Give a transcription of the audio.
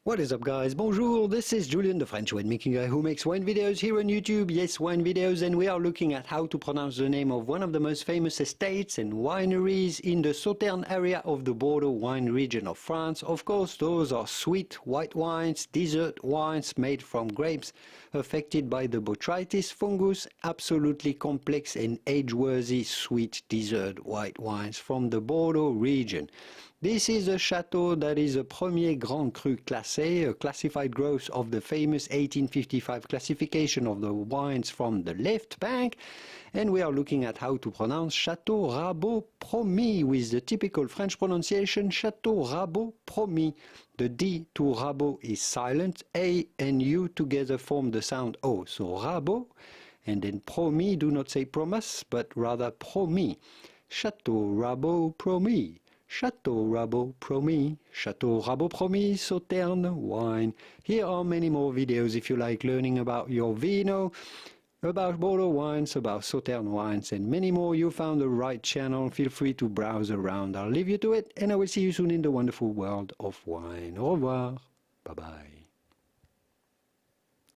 What is up guys, bonjour, this is Julien, the French winemaking guy who makes wine videos here on YouTube. Yes, wine videos, and we are looking at how to pronounce the name of one of the most famous estates and wineries in the Sauternes area of the Bordeaux wine region of France. Of course, those are sweet white wines, dessert wines made from grapes affected by the botrytis fungus, absolutely complex and age-worthy sweet dessert white wines from the Bordeaux region. This is a chateau that is a Premier Grand Cru Classé, a classified growth of the famous 1855 classification of the wines from the left bank. And we are looking at how to pronounce Château Rabaud Promis with the typical French pronunciation Château Rabaud Promis. The D to Rabaud is silent, A and U together form the sound O. So Rabaud, and then Promis, do not say promise, but rather Promis. Château Rabaud Promis. Château Rabaud Promis, Château Rabaud Promis, Sauternes wine. Here are many more videos if you like learning about your vino, about Bordeaux wines, about Sauternes wines, and many more. You found the right channel. Feel free to browse around. I'll leave you to it, and I will see you soon in the wonderful world of wine. Au revoir. Bye-bye.